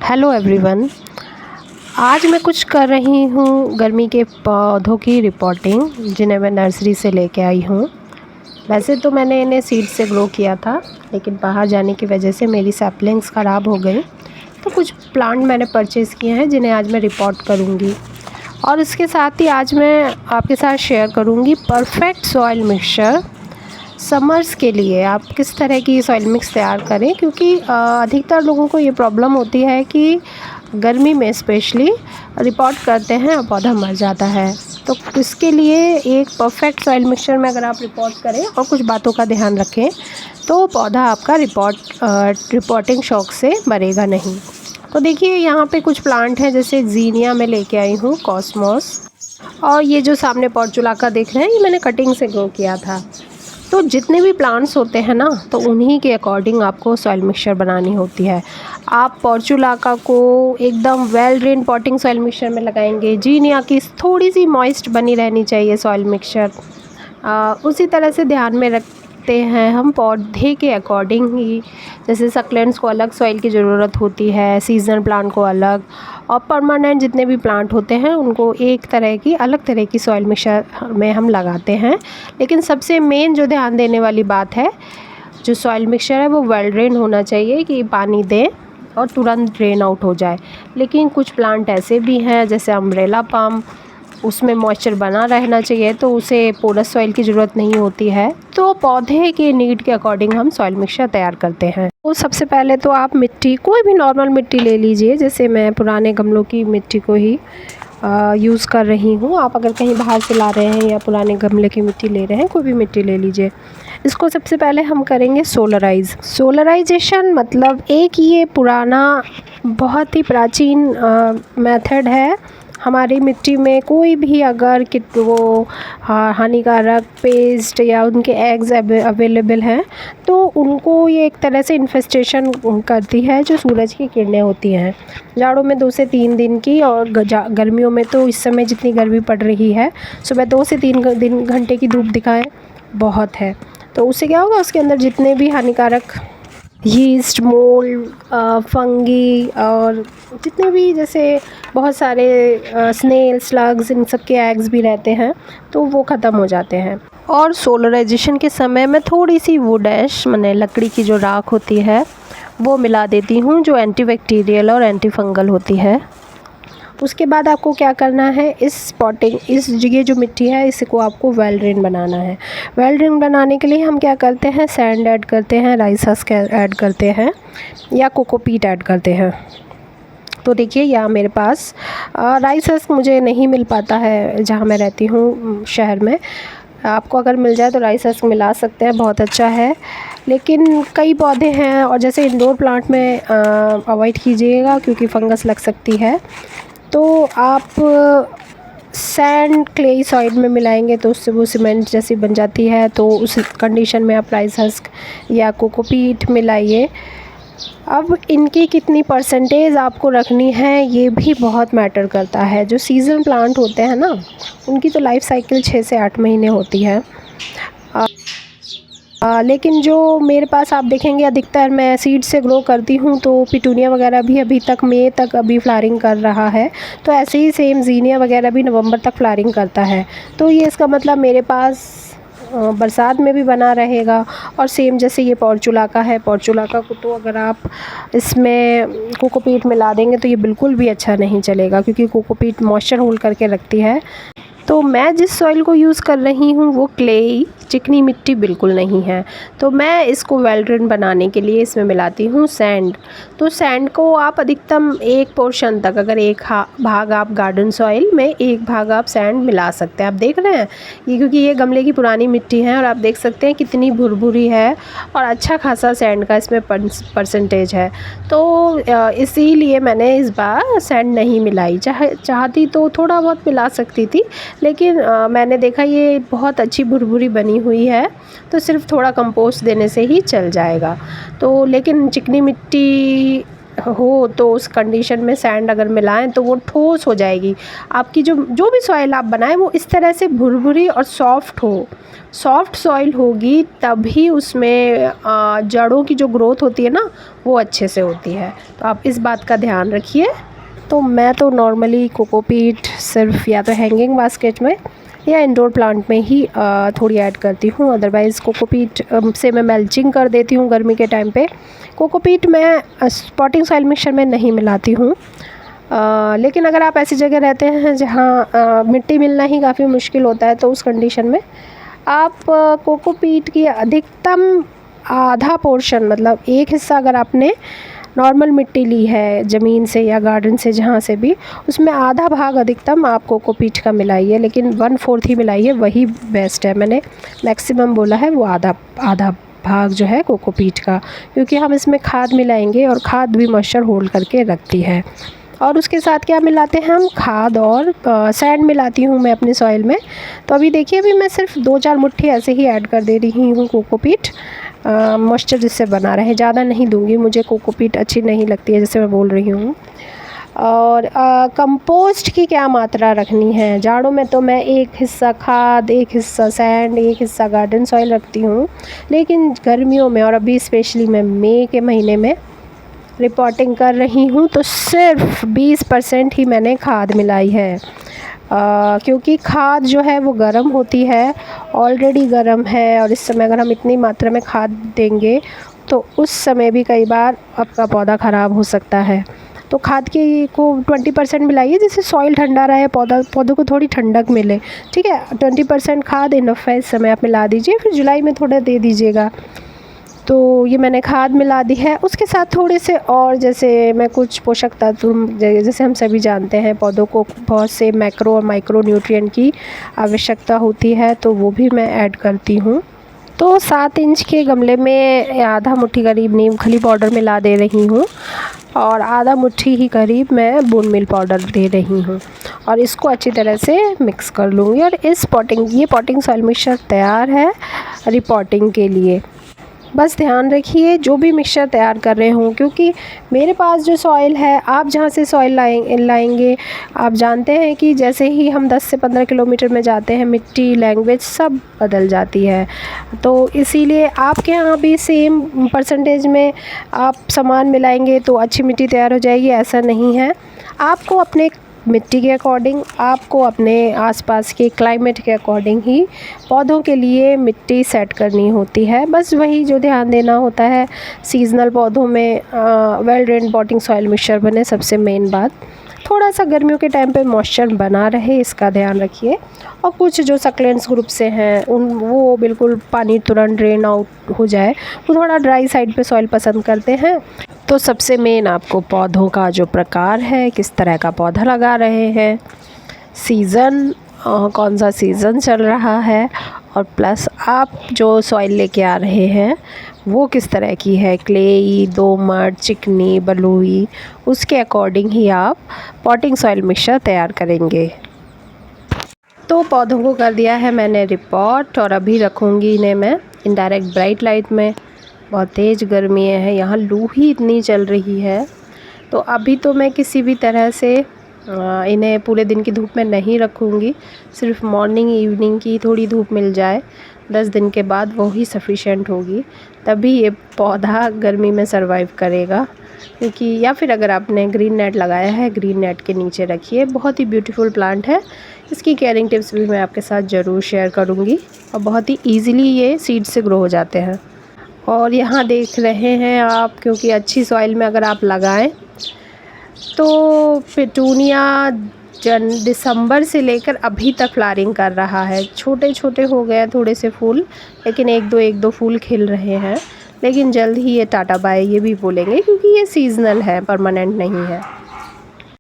Hello everyone. आज मैं कुछ कर रही हूँ गर्मी के पौधों की रिपोर्टिंग, जिन्हें मैं नर्सरी से लेके आई हूँ। वैसे तो मैंने इन्हें सीड से ग्रो किया था, लेकिन बाहर जाने की वजह से मेरी सैपलिंग्स ख़राब हो गई। तो कुछ प्लांट मैंने परचेज़ किए हैं जिन्हें आज मैं रिपोर्ट करूँगी। और इसके साथ ही आज मैं आपके साथ शेयर करूँगी परफेक्ट सॉइल मिक्सचर समर्स के लिए। आप किस तरह की सॉइल मिक्स तैयार करें, क्योंकि अधिकतर लोगों को ये प्रॉब्लम होती है कि गर्मी में स्पेशली रिपोर्ट करते हैं और पौधा मर जाता है। तो इसके लिए एक परफेक्ट सॉइल मिक्सचर में अगर आप रिपोर्ट करें और कुछ बातों का ध्यान रखें तो पौधा आपका रिपोर्टिंग शौक से मरेगा नहीं। तो देखिए, यहाँ पे कुछ प्लांट हैं, जैसे जीनिया में लेके आई हूँ, कॉस्मोस, और ये जो सामने पोर्चुलाका देख रहे हैं, ये मैंने कटिंग से ग्रो किया था। तो जितने भी प्लांट्स होते हैं ना, तो उन्हीं के अकॉर्डिंग आपको सॉइल मिक्सचर बनानी होती है। आप पोर्चुलाका को एकदम well drain potting soil mixture में लगाएंगे। जीनिया की थोड़ी सी मॉइस्ट बनी रहनी चाहिए सॉइल मिक्सचर। उसी तरह से ध्यान में रखते हैं हम पौधे के अकॉर्डिंग ही। जैसे सक्लेंट्स को अलग सॉइल की ज़रूरत होती है, सीजनल प्लांट को अलग, और परमानेंट जितने भी प्लांट होते हैं उनको एक तरह की अलग तरह की सॉइल मिक्सचर में हम लगाते हैं। लेकिन सबसे मेन जो ध्यान देने वाली बात है, जो सॉइल मिक्सचर है वो वेल ड्रेन होना चाहिए कि पानी दें और तुरंत ड्रेन आउट हो जाए। लेकिन कुछ प्लांट ऐसे भी हैं, जैसे अम्ब्रेला पाम, उसमें मॉइस्चर बना रहना चाहिए, तो उसे पोरस सॉइल की ज़रूरत नहीं होती है। तो पौधे के नीड के अकॉर्डिंग हम सॉइल मिक्सचर तैयार करते हैं। तो सबसे पहले तो आप मिट्टी, कोई भी नॉर्मल मिट्टी ले लीजिए। जैसे मैं पुराने गमलों की मिट्टी को ही यूज़ कर रही हूँ। आप अगर कहीं बाहर से ला रहे हैं या पुराने गमले की मिट्टी ले रहे हैं, कोई भी मिट्टी ले लीजिए। इसको सबसे पहले हम करेंगे सोलराइजेशन, मतलब एक ये पुराना बहुत ही प्राचीन मेथड है। हमारी मिट्टी में कोई भी अगर वो हानिकारक पेस्ट या उनके एग्स अवेलेबल हैं, तो उनको ये एक तरह से इन्फेस्टेशन करती है, जो सूरज की किरणें होती हैं। जाड़ों में 2 से 3 दिन की, और गर्मियों में तो इस समय जितनी गर्मी पड़ रही है, सुबह 2 से 3 घंटे की धूप दिखाएं बहुत है। तो उससे क्या होगा, उसके अंदर जितने भी हानिकारक यीस्ट, मोल्ड, फंगी और जितने भी जैसे बहुत सारे स्नेल, स्लग्स, इन सब के एग्स भी रहते हैं, तो वो ख़त्म हो जाते हैं। और सोलराइजेशन के समय में थोड़ी सी वुड ऐश, माने लकड़ी की जो राख होती है, वो मिला देती हूँ, जो एंटीबैक्टीरियल और एंटी फंगल होती है। उसके बाद आपको क्या करना है, ये जो मिट्टी है, इसको आपको वेल ड्रेन बनाना है। वेल ड्रेन बनाने के लिए हम क्या करते हैं, सैंड ऐड करते हैं, राइस हस्क ऐड करते हैं, या कोकोपीट ऐड करते हैं। तो देखिए, यहाँ मेरे पास राइस हस्क मुझे नहीं मिल पाता है जहाँ मैं रहती हूँ शहर में। आपको अगर मिल जाए तो राइस हस्क मिला सकते हैं, बहुत अच्छा है। लेकिन कई पौधे हैं, और जैसे इंडोर प्लांट में अवॉइड कीजिएगा, क्योंकि फंगस लग सकती है। तो आप सैंड क्ले सॉइल में मिलाएंगे तो उससे वो सीमेंट जैसी बन जाती है। तो उस कंडीशन में आप राइस हस्क या कोकोपीट मिलाइए। अब इनकी कितनी परसेंटेज आपको रखनी है, ये भी बहुत मैटर करता है। जो सीजन प्लांट होते हैं ना, उनकी तो लाइफ साइकिल 6 से 8 महीने होती है। लेकिन जो मेरे पास आप देखेंगे, अधिकतर मैं सीड से ग्रो करती हूँ, तो पिटूनिया वगैरह भी अभी तक मई तक अभी फ्लावरिंग कर रहा है। तो ऐसे ही सेम जीनिया वगैरह भी नवंबर तक फ्लावरिंग करता है। तो ये इसका मतलब मेरे पास बरसात में भी बना रहेगा। और सेम जैसे ये पोर्चुलाका है, पोर्चुलाका को तो अगर आप इसमें कोकोपीट मिला देंगे तो ये बिल्कुल भी अच्छा नहीं चलेगा, क्योंकि कोकोपीट मॉइस्चर होल्ड करके रखती है। तो मैं जिस सॉइल को यूज़ कर रही हूँ वो क्लेई, चिकनी मिट्टी बिल्कुल नहीं है। तो मैं इसको वेल ड्रेन बनाने के लिए इसमें मिलाती हूँ सैंड। तो सैंड को आप अधिकतम 1 पोर्शन तक, अगर 1 भाग आप गार्डन सॉइल में, 1 भाग आप सैंड मिला सकते हैं। आप देख रहे हैं ये, क्योंकि ये गमले की पुरानी मिट्टी है, और आप देख सकते हैं कितनी भुरभुरी है, और अच्छा खासा सैंड का इसमें परसेंटेज है। तो इसीलिए मैंने इस बार सैंड नहीं मिलाई। चाहती तो थोड़ा बहुत मिला सकती थी, लेकिन मैंने देखा ये बहुत अच्छी भुरभुरी बनी हुई है, तो सिर्फ थोड़ा कंपोस्ट देने से ही चल जाएगा। तो लेकिन चिकनी मिट्टी हो तो उस कंडीशन में सैंड अगर मिलाएं तो वो ठोस हो जाएगी। आपकी जो भी सॉइल आप बनाएं वो इस तरह से भुरभुरी और सॉफ्ट हो। सॉफ्ट सॉइल होगी तभी उसमें जड़ों की जो ग्रोथ होती है ना वो अच्छे से होती है। तो आप इस बात का ध्यान रखिए। तो मैं तो नॉर्मली कोकोपीट सिर्फ या तो हैंगिंग बास्केट में या इंडोर प्लांट में ही थोड़ी ऐड करती हूँ। अदरवाइज़ कोकोपीट से मैं मल्चिंग कर देती हूँ गर्मी के टाइम पे। कोकोपीट मैं पॉटिंग सॉइल मिक्सचर में नहीं मिलाती हूँ। लेकिन अगर आप ऐसी जगह रहते हैं जहाँ मिट्टी मिलना ही काफ़ी मुश्किल होता है तो उस कंडीशन में आप कोकोपीट की अधिकतम आधा पोर्शन, मतलब एक हिस्सा अगर आपने नॉर्मल मिट्टी ली है ज़मीन से या गार्डन से जहाँ से भी, उसमें आधा भाग अधिकतम आप कोकोपीट का मिलाइए, लेकिन 1/4 ही मिलाइए, वही बेस्ट है। मैंने मैक्सिमम बोला है वो आधा भाग जो है कोकोपीट का, क्योंकि हम इसमें खाद मिलाएंगे और खाद भी मॉइस्चर होल्ड करके रखती है। और उसके साथ क्या मिलाते हैं हम, खाद और सैंड मिलाती हूँ मैं अपनी सॉइल में। तो अभी देखिए, अभी मैं सिर्फ 2-4 मुट्ठी ऐसे ही ऐड कर दे रही हूँ कोकोपीट, मॉइस्चर जिससे बना रहे, ज़्यादा नहीं दूंगी, मुझे कोकोपीट अच्छी नहीं लगती है जैसे मैं बोल रही हूँ। और कंपोस्ट की क्या मात्रा रखनी है, जाड़ों में तो मैं एक हिस्सा खाद, एक हिस्सा सैंड, एक हिस्सा गार्डन सॉइल रखती हूँ। लेकिन गर्मियों में और अभी स्पेशली मैं मई के महीने में रिपोर्टिंग कर रही हूँ तो सिर्फ 20% ही मैंने खाद मिलाई है। क्योंकि खाद जो है वो गर्म होती है, ऑलरेडी गर्म है, और इस समय अगर हम इतनी मात्रा में खाद देंगे तो उस समय भी कई बार आपका पौधा ख़राब हो सकता है। तो खाद की को 20% मिलाइए जिससे सॉइल ठंडा रहे, पौधों को थोड़ी ठंडक मिले। ठीक है, 20% खाद इनफ है, इस समय आप मिला दीजिए, फिर जुलाई में थोड़ा दे दीजिएगा। तो ये मैंने खाद मिला दी है। उसके साथ थोड़े से और जैसे मैं कुछ पोषक तत्व, जैसे हम सभी जानते हैं पौधों को बहुत से मैक्रो और माइक्रो न्यूट्रिएंट की आवश्यकता होती है, तो वो भी मैं ऐड करती हूँ। तो 7 इंच के गमले में आधा मुट्ठी करीब नीम खली पाउडर मिला दे रही हूँ और आधा मुट्ठी ही करीब मैं बोन मील पाउडर दे रही हूँ, और इसको अच्छी तरह से मिक्स कर लूँगी। और ये पॉटिंग सॉइल मिक्सचर तैयार है रिपोर्टिंग के लिए। बस ध्यान रखिए जो भी मिक्सचर तैयार कर रहे हों, क्योंकि मेरे पास जो सॉइल है, आप जहाँ से सॉइल लाएंगे, आप जानते हैं कि जैसे ही हम 10 से 15 किलोमीटर में जाते हैं मिट्टी, लैंग्वेज सब बदल जाती है। तो इसीलिए आपके यहाँ भी सेम परसेंटेज में आप सामान मिलाएंगे तो अच्छी मिट्टी तैयार हो जाएगी, ऐसा नहीं है। आपको अपने मिट्टी के अकॉर्डिंग, आपको अपने आसपास के क्लाइमेट के अकॉर्डिंग ही पौधों के लिए मिट्टी सेट करनी होती है। बस वही जो ध्यान देना होता है सीज़नल पौधों में, well drained potting soil mixture बने, सबसे मेन बात। थोड़ा सा गर्मियों के टाइम पे मॉइस्चर बना रहे, इसका ध्यान रखिए। और कुछ जो सक्लेंट्स ग्रुप से हैं वो बिल्कुल पानी तुरंत ड्रेन आउट हो जाए, वो थोड़ा ड्राई साइड पे सॉइल पसंद करते हैं। तो सबसे मेन आपको पौधों का जो प्रकार है, किस तरह का पौधा लगा रहे हैं, सीज़न कौन सा सीज़न चल रहा है, और प्लस आप जो सॉइल लेके आ रहे हैं वो किस तरह की है, क्लेई, दोमट, चिकनी, बलुई, उसके अकॉर्डिंग ही आप पॉटिंग सॉइल मिक्सचर तैयार करेंगे। तो पौधों को कर दिया है मैंने रिपोर्ट, और अभी रखूँगी इन्हें मैं इनडायरेक्ट ब्राइट लाइट में। बहुत तेज़ गर्मी है, यहाँ लू ही इतनी चल रही है। तो अभी तो मैं किसी भी तरह से इन्हें पूरे दिन की धूप में नहीं रखूँगी, सिर्फ मॉर्निंग इवनिंग की थोड़ी धूप मिल जाए, 10 दिन के बाद वो ही सफिशेंट होगी, तभी ये पौधा गर्मी में सरवाइव करेगा। क्योंकि या फिर अगर आपने ग्रीन नेट लगाया है, ग्रीन नेट के नीचे रखिए। बहुत ही ब्यूटीफुल प्लांट है, इसकी केयरिंग टिप्स भी मैं आपके साथ ज़रूर शेयर करूँगी, और बहुत ही ईज़िली ये सीड से ग्रो हो जाते हैं। और यहाँ देख रहे हैं आप, क्योंकि अच्छी सॉइल में अगर आप लगाएं तो पिटूनिया दिसंबर से लेकर अभी तक फ्लावरिंग कर रहा है। छोटे छोटे हो गए थोड़े से फूल, लेकिन एक दो फूल खिल रहे हैं। लेकिन जल्द ही ये टाटा बाय ये भी बोलेंगे, क्योंकि ये सीज़नल है, परमानेंट नहीं है।